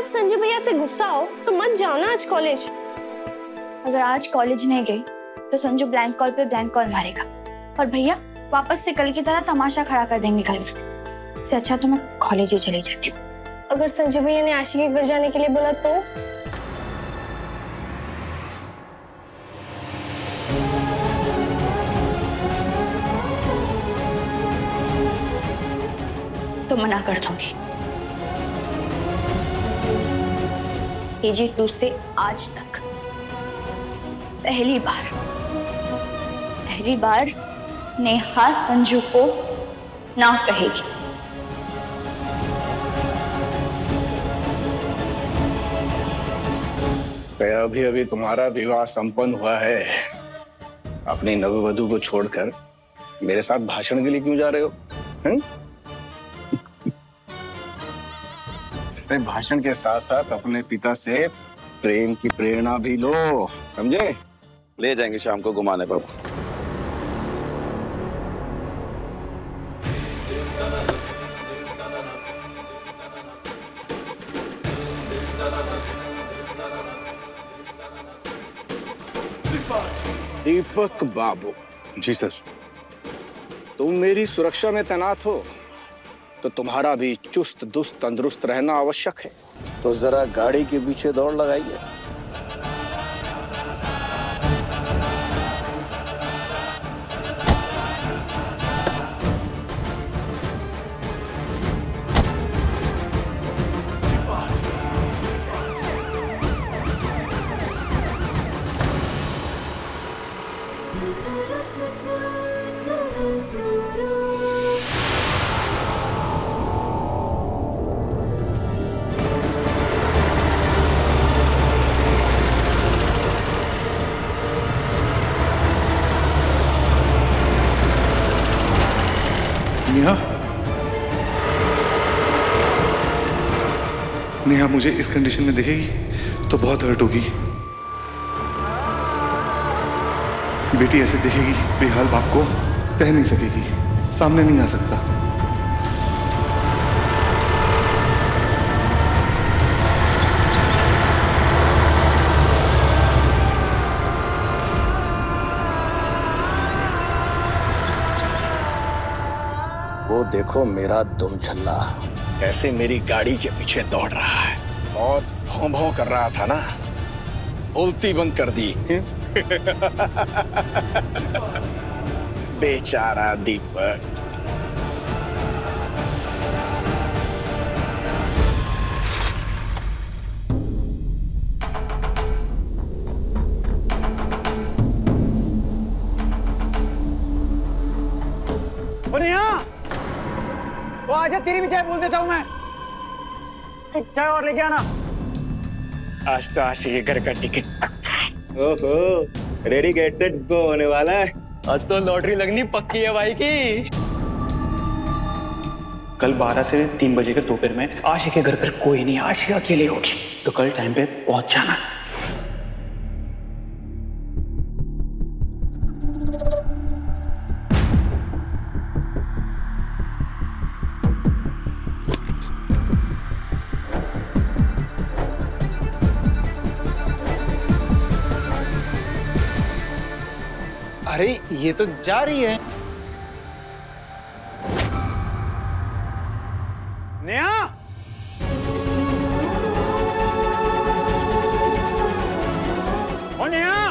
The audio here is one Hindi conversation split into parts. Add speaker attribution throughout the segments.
Speaker 1: आप संजू भैया से गुस्सा हो तो मत जाओ ना आज कॉलेज।
Speaker 2: अगर आज कॉलेज नहीं गई तो संजू ब्लैंक कॉल पे ब्लैंक कॉल मारेगा और भैया वापस से कल की तरह तमाशा खड़ा कर देंगे कल। इससे अच्छा तो मैं कॉलेज ही चली जाती हूँ।
Speaker 1: अगर संजू भैया ने आशी के घर जाने के लिए बोला तो?
Speaker 2: मना कर दूंगी। KG2 से आज तक पहली बार नेहा संजू को ना कहेगी।
Speaker 3: अभी अभी तुम्हारा विवाह संपन्न हुआ है, अपनी नववधु को छोड़कर मेरे साथ भाषण के लिए क्यों जा रहे हो? हैं? भाषण के साथ साथ अपने पिता से प्रेम की प्रेरणा भी लो, समझे? ले जाएंगे शाम को घुमाने पर। दीपक बाबू जी सर, तुम मेरी सुरक्षा में तैनात हो तो तुम्हारा भी चुस्त दुस्त तंदुरुस्त रहना आवश्यक है। तो जरा गाड़ी के पीछे दौड़ लगाइए।
Speaker 4: नेहा, नेहा मुझे इस कंडीशन में देखेगी तो बहुत हर्ट होगी। बेटी ऐसे देखेगी बेहाल बाप को सह नहीं सकेगी, सामने नहीं आ सकता।
Speaker 3: वो देखो मेरा दुम छल्ला कैसे मेरी गाड़ी के पीछे दौड़ रहा है। बहुत भौं भौं कर रहा था ना, बोलती बंद कर दी। बेचारा दीपक।
Speaker 5: वो आजा, तेरी भी चाय बोल देता हूँ मैं। चाय और लेके आना।
Speaker 6: आज तो आशी के घर का टिकट पक्का है। ओहो, रेडी गेट सेट गो होने वाला है। आज तो लॉटरी लगनी पक्की है भाई की।
Speaker 7: कल 12 से 3 बजे के दोपहर में आशी के घर पर कोई नहीं, आशी अकेली होगी, तो कल टाइम पे पहुंच जाना।
Speaker 5: अरे ये तो जा रही है। नेहा, ओ नेहा,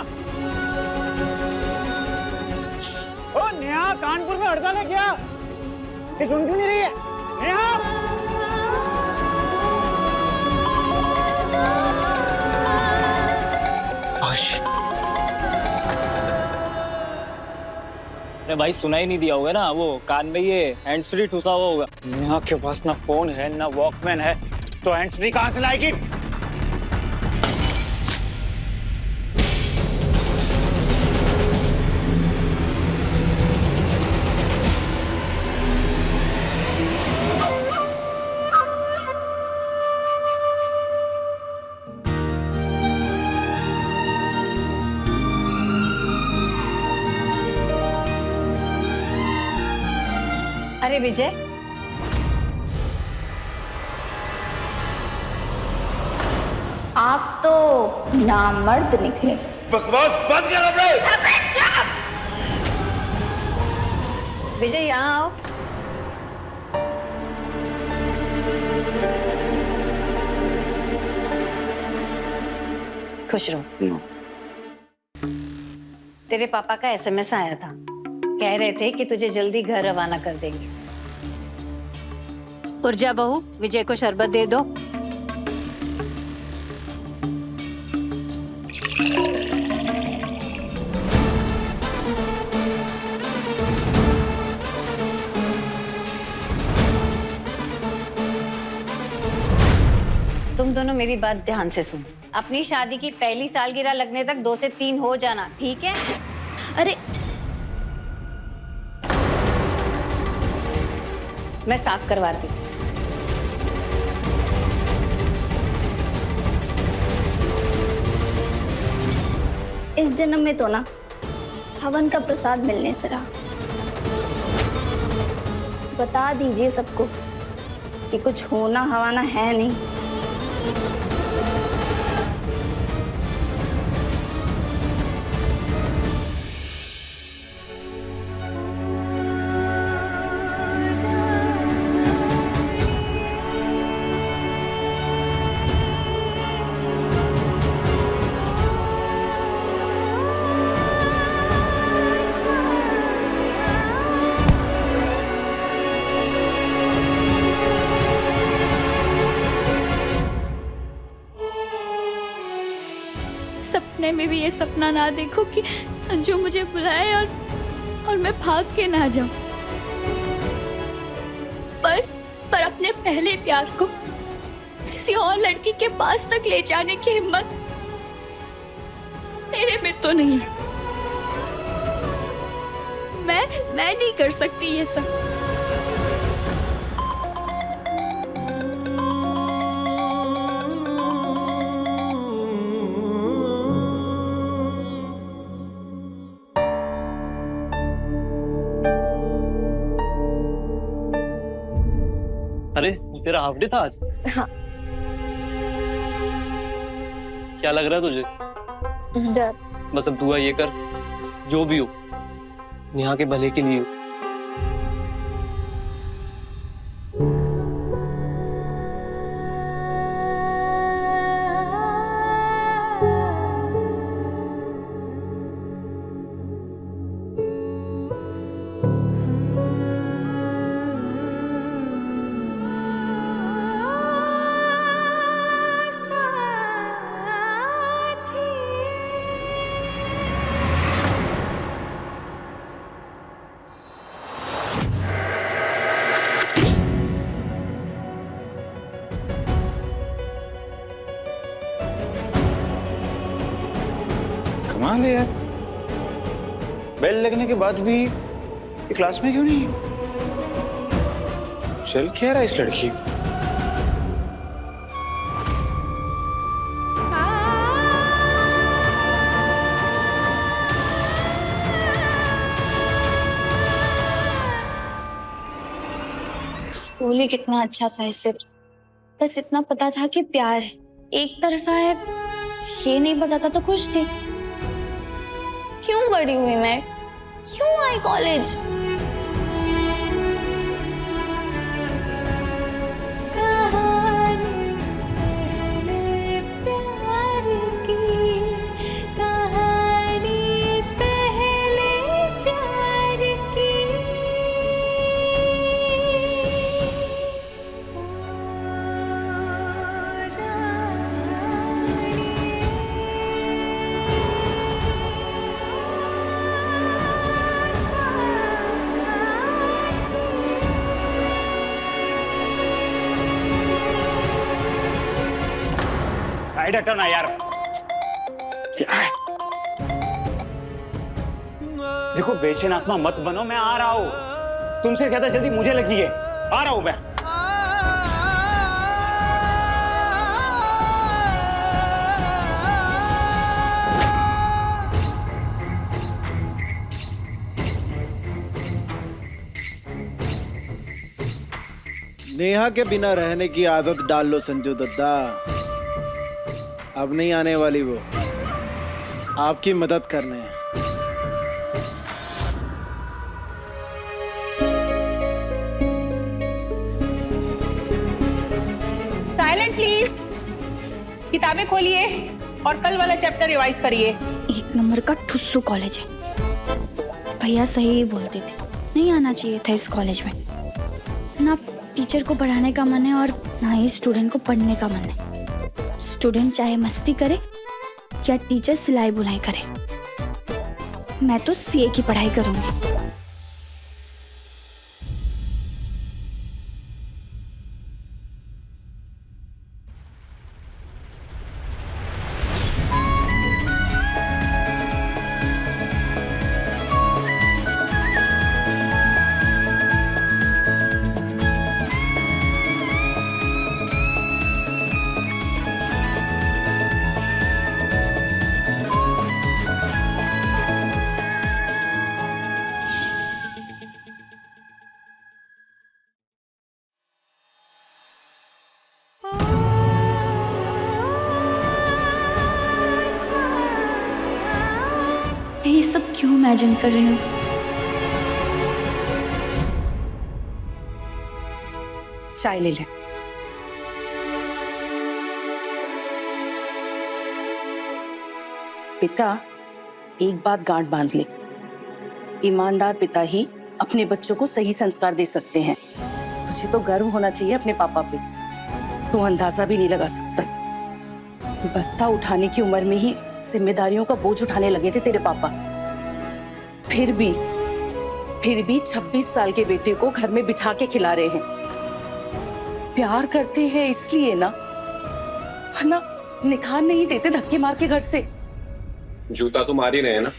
Speaker 5: ओ नेहा, कानपुर में हड़ताल है क्या? ये सुन क्यों नहीं रही है? नेहा,
Speaker 6: भाई सुना ही नहीं दिया होगा ना, वो कान में ये हैंड्स फ्री ठूसा हुआ होगा।
Speaker 5: नेहा के पास ना फोन है ना वॉकमैन है, तो हैंड्स फ्री कहां से लाएगी?
Speaker 1: अरे विजय,
Speaker 2: आप तो नामर्द निकले।
Speaker 6: बकवास बंद कर अपने।
Speaker 1: विजय यहाँ आओ।
Speaker 8: खुश रहो। तेरे पापा का एसएमएस आया था, कह रहे थे कि तुझे जल्दी घर रवाना कर देंगे। पुरजा बहू, विजय को शरबत दे दो। तुम दोनों मेरी बात ध्यान से सुनो। अपनी शादी की पहली सालगिरह लगने तक 2 से 3 हो जाना, ठीक है?
Speaker 2: अरे
Speaker 8: मैं साफ करवाती हूँ।
Speaker 2: इस जन्म में तो ना हवन का प्रसाद मिलने से रहा। बता दीजिए सबको कि कुछ होना हवाना है नहीं। सपने में भी ये सपना ना देखो कि संजू मुझे बुलाए और मैं भाग के ना जाऊं। पर अपने पहले प्यार को किसी और लड़की के पास तक ले जाने की हिम्मत मेरे में तो नहीं। मैं नहीं कर सकती ये सब।
Speaker 6: अरे तेरा हाफ डे था आज?
Speaker 1: हाँ।
Speaker 6: क्या लग रहा है तुझे?
Speaker 1: डर।
Speaker 6: बस अब दुआ ये कर, जो भी हो नेहा के भले के लिए हो।
Speaker 3: कमाल है यार, बेल लगने के बाद भी ये क्लास में क्यों नहीं? चल क्या रहा है इस लड़की को?
Speaker 2: स्कूल ही कितना अच्छा था, इससे बस इतना पता था कि प्यार है, एक तरफा है, ये नहीं पता था तो खुश थी। क्यों बड़ी हुई मैं, क्यों आई कॉलेज?
Speaker 5: साइड हटो ना यार। क्या है? देखो बेचैन आत्मा मत बनो, मैं आ रहा हूँ। तुमसे ज्यादा जल्दी मुझे लगी है, आ रहा हूँ मैं।
Speaker 9: नेहा के बिना रहने की आदत डाल लो संजू दत्ता।
Speaker 5: अब नहीं आने वाली वो, आपकी मदद करने।
Speaker 9: Silent please. किताबें खोलिए और कल वाला चैप्टर रिवाइज करिए।
Speaker 2: 1 नंबर का ठुस्सू कॉलेज है। भैया सही ही बोलते थे, नहीं आना चाहिए था इस कॉलेज में। ना टीचर को पढ़ाने का मन है और ना ही स्टूडेंट को पढ़ने का मन है। स्टूडेंट चाहे मस्ती करे या टीचर सिलाई बुनाई करे, मैं तो सीए की पढ़ाई करूंगी। मैं ये सब क्यों इमेजिन कर रही हूँ?
Speaker 9: चाय ले ले। बेटा, एक बात गांठ बांध ले, ईमानदार पिता ही अपने बच्चों को सही संस्कार दे सकते हैं। तुझे तो गर्व होना चाहिए अपने पापा पे। तू अंदाजा भी नहीं लगा सकता, बस्ता उठाने की उम्र में ही जिम्मेदारियों का बोझ उठाने लगे थे तेरे पापा। फिर भी 26 साल के बेटे को घर में बिठा के खिला रहे हैं। प्यार करते हैं इसलिए ना, वरना निकाल नहीं देते धक्के मार के घर से।
Speaker 6: जूता तो मार ही रहे हैं ना।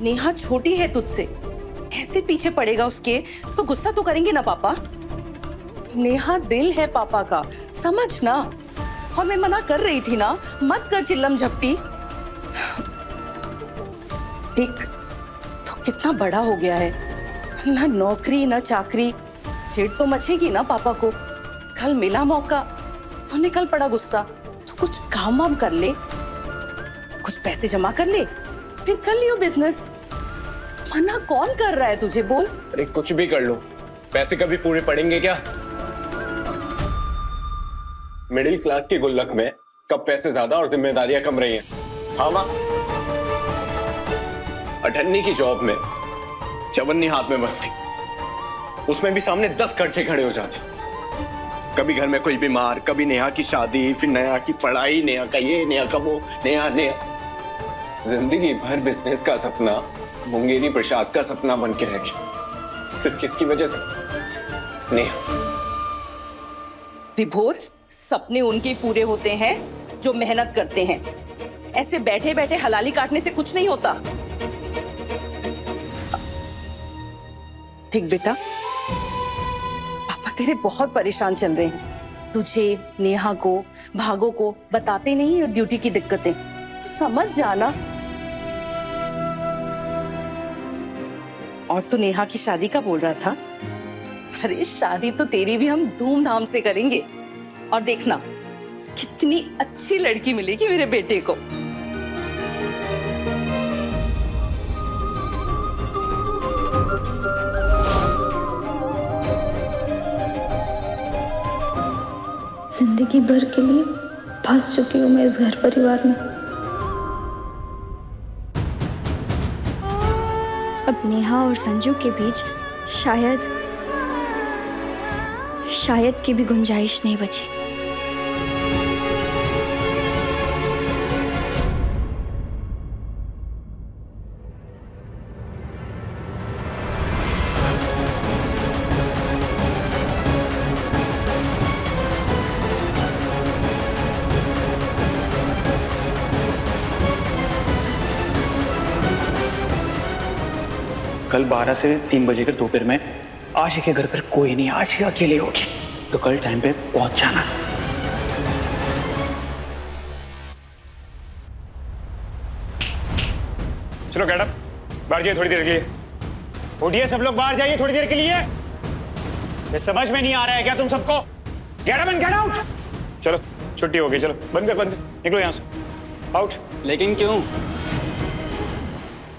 Speaker 9: नेहा छोटी है तुझसे, ऐसे पीछे पड़ेगा उसके तो गुस्सा तो करेंगे ना पापा। नेहा दिल है पापा का, समझ ना। और मैं मना कर रही थी ना, मत कर चिल्लम झपटी। देख तो कितना बड़ा हो गया है, ना नौकरी ना चाकरी। चिढ़ तो मचेगी ना पापा को। कल मिला मौका तो निकल पड़ा गुस्सा। तो कुछ काम वाम कर ले, कुछ पैसे जमा कर ले, फिर कर लियो बिजनेस। मना कौन कर रहा है तुझे, बोल।
Speaker 6: अरे कुछ भी कर लो, पैसे कभी पूरे पड़ेंगे क्या? मिडिल क्लास की गुल्लक में कब पैसे ज्यादा और जिम्मेदारियां कम रही हैं। हाँ माँ, अठन्नी की जॉब में चवन्नी हाथ में बस थी, उसमें भी सामने 10 खर्चे खड़े हो जाते। कभी घर में कोई बीमार, कभी नेहा की शादी, फिर नेहा की पढ़ाई, नेहा का ये, नेहा का वो, नेहा। जिंदगी भर बिजनेस का सपना मुंगेरी प्रसाद का सपना बन के रह गया। सिर्फ किसकी वजह से? नेहा।
Speaker 9: विभोर, सपने उनके पूरे होते हैं जो मेहनत करते हैं। ऐसे बैठे बैठे हलाली काटने से कुछ नहीं होता। ठीक बेटा, पापा तेरे बहुत परेशान चल रहे हैं। तुझे, नेहा को, भागो को बताते नहीं ड्यूटी की दिक्कतें। समझ जाना। और तू नेहा की शादी का बोल रहा था? अरे शादी तो तेरी भी हम धूमधाम से करेंगे। और देखना कितनी अच्छी लड़की मिलेगी मेरे बेटे को।
Speaker 2: जिंदगी भर के लिए फंस चुकी हूँ मैं इस घर परिवार में। अब नेहा और संजू के बीच शायद की भी गुंजाइश नहीं बची।
Speaker 7: कल 12 से 3 बजे के दोपहर में आशी के घर पर कोई नहीं, आशी अकेले होगी, तो कल टाइम पे पहुंच जाना।
Speaker 5: चलो गेट अप, बाहर जाइए थोड़ी देर के लिए। उठिए सब लोग, बाहर जाइए थोड़ी देर के लिए। ये समझ में नहीं आ रहा है क्या तुम सबको? Get up and get out. चलो
Speaker 7: छुट्टी हो गई, चलो बंद कर, निकलो यहाँ से, आउट।
Speaker 10: लेकिन क्यों?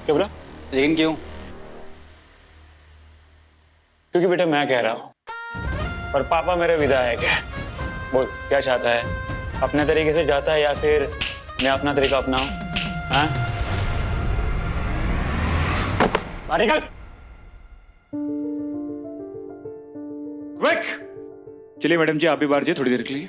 Speaker 7: क्या बोला?
Speaker 10: लेकिन क्यों?
Speaker 7: क्योंकि बेटा मैं कह रहा हूँ और पापा मेरे विधायक है। बोल क्या चाहता है? अपने तरीके से जाता है या फिर मैं अपना तरीका अपनाऊं? हाँ? निकल। क्विक। चलिए मैडम जी, आप भी बाहर जाइए थोड़ी देर के लिए।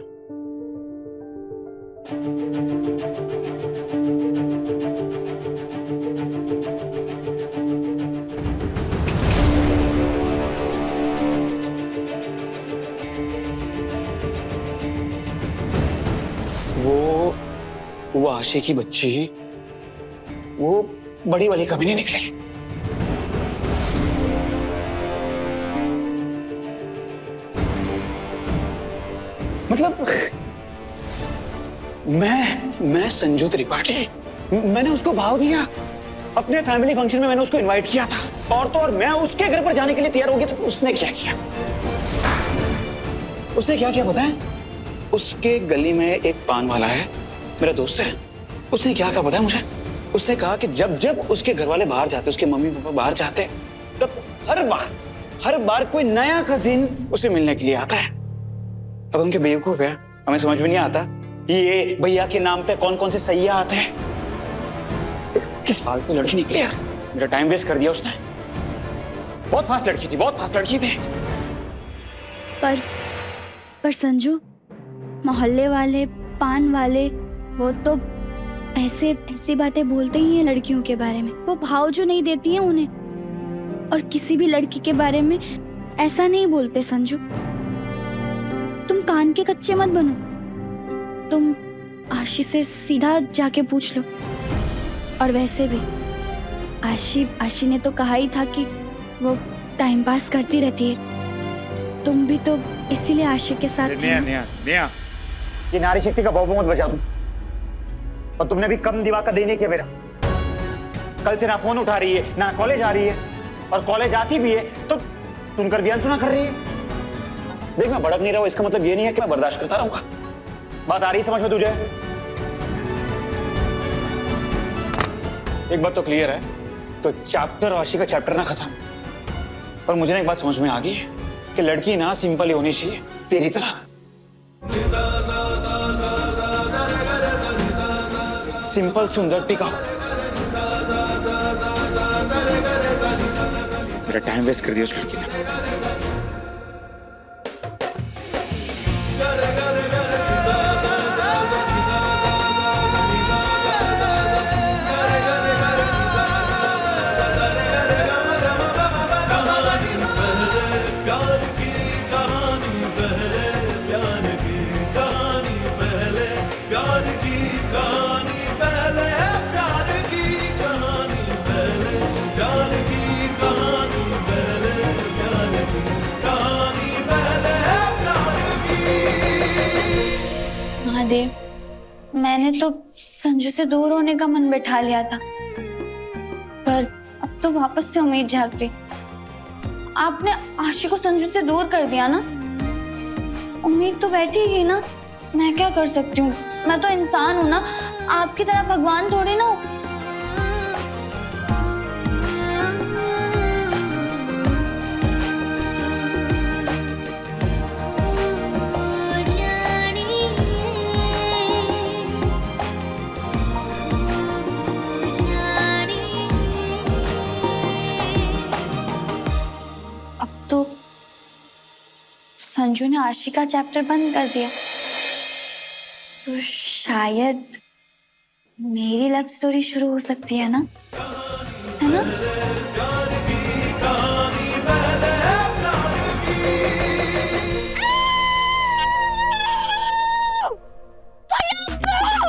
Speaker 7: वो आशी की बच्ची वो बड़ी वाली कभी नहीं निकली। मतलब मैं संजू त्रिपाठी, मैंने उसको भाव दिया। अपने फैमिली फंक्शन में मैंने उसको इनवाइट किया था और तो और मैं उसके घर पर जाने के लिए तैयार हो गया, तो उसने क्या किया? उसने क्या किया पता है? उसके गली में एक पान वाला है, मेरा दोस्त है। उसने क्या कहा पता है मुझे? उसने कहा कि जब जब उसके घर वाले बाहर जाते, उसके मम्मी पापा बाहर जाते, तब हर बार कोई नया कजिन उसे मिलने के लिए आता है। अब उनके बेवकूफ है, हमें समझ में नहीं आता ये भैया के नाम पे कौन कौन से सैया आते हैं। किस फालतू लड़की निकली यार, मेरा टाइम वेस्ट कर दिया उसने। बहुत फास्ट लड़की थी, बहुत फास्ट लड़की थी।
Speaker 2: पर संजू, मोहल्ले वाले, पान वाले, वो तो ऐसी बातें बोलते ही हैं लड़कियों के बारे में। वो भाव जो नहीं देती हैं उन्हें, और किसी भी लड़की के बारे में ऐसा नहीं बोलते। संजू, तुम कान के कच्चे मत बनो। तुम आशी से सीधा जाके पूछ लो। और वैसे भी आशी ने तो कहा ही था कि वो टाइम पास करती रहती है। तुम भी तो इसीलिए आशी के साथ थी।
Speaker 7: निया, ये नारी शक्ति का बॉबो मत बजा दूं। और तुमने भी कम दिमाग का देने किया मेरा। कल से ना फोन उठा रही है, ना कॉलेज आ रही है, और कॉलेज आती भी है तो सुनकर भी अनसुना कर रही है। देख, मैं भड़क नहीं रहा हूं, इसका मतलब ये नहीं है कि मैं बर्दाश्त करता रहूंगा। बात आ रही समझ में तुझे? एक बात तो क्लियर है, तो चैप्टर आशी का चैप्टर ना खत्म। पर मुझे ना एक बात समझ में आ गई है कि लड़की ना सिंपल ही होनी चाहिए, तेरी तरह। सिंपल सुंदर टिका। मेरा टाइम वेस्ट कर दिया उस लड़की ने।
Speaker 2: मैंने तो संजू से दूर होने का मन बैठा लिया था, पर अब तो वापस से उम्मीद जाग गई। आपने आशी को संजू से दूर कर दिया ना, उम्मीद तो बैठी गई ना। मैं क्या कर सकती हूँ? मैं तो इंसान हूँ ना, आपकी तरह भगवान थोड़ी ना हूँ। संजू ने आशी का चैप्टर बंद कर दिया, तो शायद मेरी लव स्टोरी शुरू हो सकती है ना, है ना?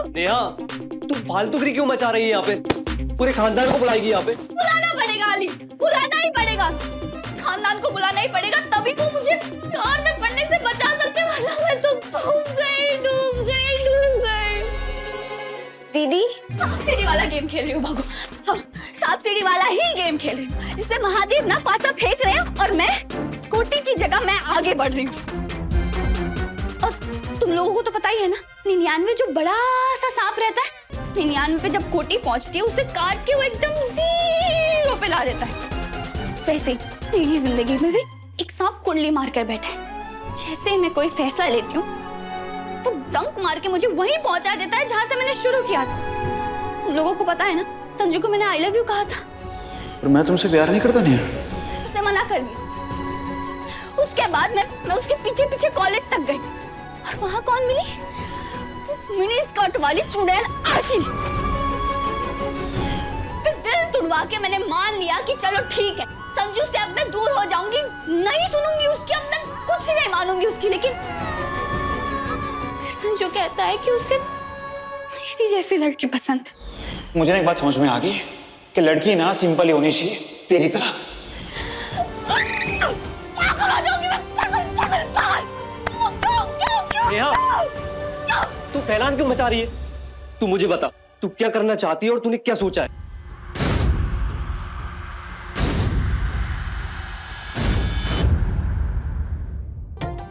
Speaker 10: नेहा, तू फालतूगिरी क्यों मचा रही है यहाँ पे? पूरे खानदान को बुलाएगी यहाँ पे?
Speaker 2: बुलाना पड़ेगा अली, बुलाना ही पड़ेगा। खानदान को बुलाना ही पड़ेगा, तभी वो मुझे प्यार में पड़ने से बचा सकते हैं, वरना मैं तो डूब गई। दीदी, सांप सीढ़ी वाला गेम खेल रही हूँ, भागो। हाँ, सांप सीढ़ी वाला ही गेम खेल रही हूँ, जिससे महादेव ना पासा फेंक रहे हैं और मैं कोटी की जगह मैं आगे बढ़ रही हूँ। और तुम लोगों को तो पता ही है ना, 99 जो बड़ा सा सांप रहता है, 99 पे जब कोटी पहुंचती है उसे काट के वो एकदम 0 पे ला देता है। वैसे ही मेरी जिंदगी में भी एक सांप कुंडली मार कर बैठा है। जैसे ही मैं कोई फैसला लेती हूँ वो डंक मार के मुझे वहीं पहुंचा देता है जहां से मैंने शुरू किया था। तुम लोगों को पता है ना, संजू को मैंने आई लव यू कहा था,
Speaker 7: पर मैं तुमसे प्यार नहीं करता नेहा।
Speaker 2: उसने मना कर दिया। उसके बाद मैं उसके पीछे पीछे कॉलेज तक गई और वहां कौन मिली? मिनी स्कर्ट वाली चुड़ैल आशी। फिर दिल तुड़वा के मैंने मान लिया कि चलो ठीक है, संजू से अब मैं दूर हो जाऊंगी, नहीं सुनूंगी उसकी, अब मैं कुछ नहीं मानूंगी उसकी। लेकिन संजू कहता है कि उसे मेरी जैसी लड़की पसंद है।
Speaker 7: मुझे ना एक बात समझ में आ गई कि लड़की ना सिंपल ही होनी चाहिए, तेरी तरह।
Speaker 2: पागल हो जाऊंगी मैं, पागल।
Speaker 10: नेहा, तू फैलान क्यों मचा रही है? तू मुझे बता, तू क्या करना चाहती है और तूने क्या सोचा है?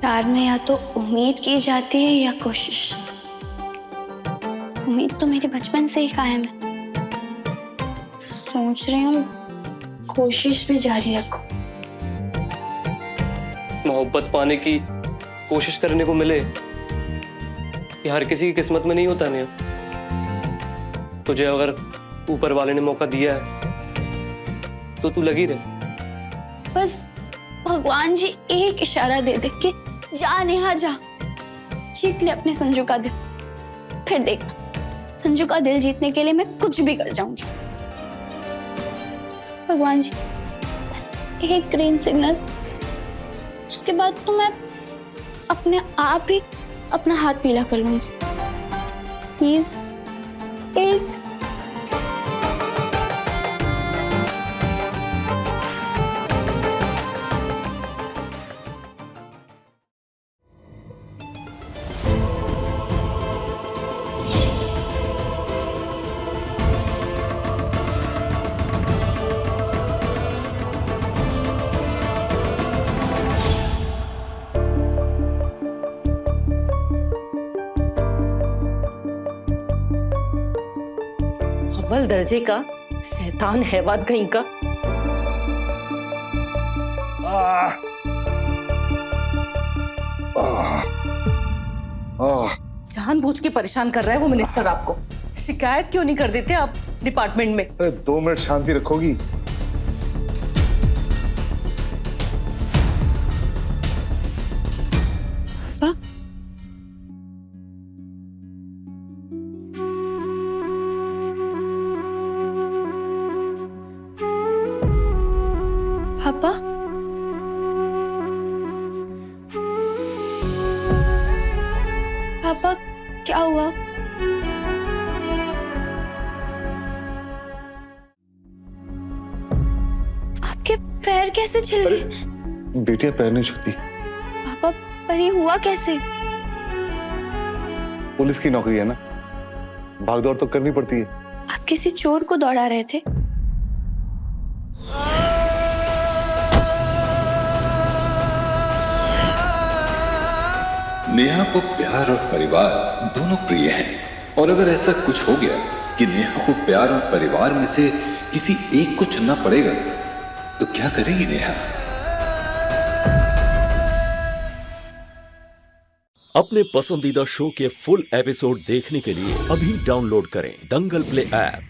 Speaker 2: प्यार में या तो उम्मीद की जाती है या कोशिश। उम्मीद तो मेरे बचपन से ही कायम है, सोच रही हूँ कोशिश भी जारी रखूं।
Speaker 10: मोहब्बत पाने की कोशिश करने को मिले ये हर किसी की किस्मत में नहीं होता नेहा। तुझे अगर ऊपर वाले ने मौका दिया है तो तू लगी रहे।
Speaker 2: बस भगवान जी एक इशारा दे दे कि जा नेहा जा, जीत ले अपने संजू का दिल। फिर देखना, संजू का दिल जीतने के लिए मैं कुछ भी कर जाऊंगी। भगवान जी बस एक ग्रीन सिग्नल, उसके बाद तो मैं अपने आप ही अपना हाथ पीला कर लूंगी। प्लीज एक।
Speaker 9: अव्वल दर्जे का शैतान हैवान कहीं का। जानबूझ के परेशान कर रहा है वो मिनिस्टर आपको। शिकायत क्यों नहीं कर देते आप डिपार्टमेंट में?
Speaker 4: 2 मिनट शांति रखोगी?
Speaker 2: पापा, पापा क्या हुआ? आपके पैर कैसे छिल गए?
Speaker 4: बेटियां पैर नहीं छूती।
Speaker 2: पापा पर ये हुआ कैसे?
Speaker 4: पुलिस की नौकरी है ना, भागदौड़ तो करनी पड़ती है।
Speaker 2: आप किसी चोर को दौड़ा रहे थे?
Speaker 11: नेहा को प्यार और परिवार दोनों प्रिय हैं, और अगर ऐसा कुछ हो गया कि नेहा को प्यार और परिवार में से किसी एक को चुनना पड़ेगा तो क्या करेगी नेहा?
Speaker 12: अपने पसंदीदा शो के फुल एपिसोड देखने के लिए अभी डाउनलोड करें दंगल प्ले ऐप।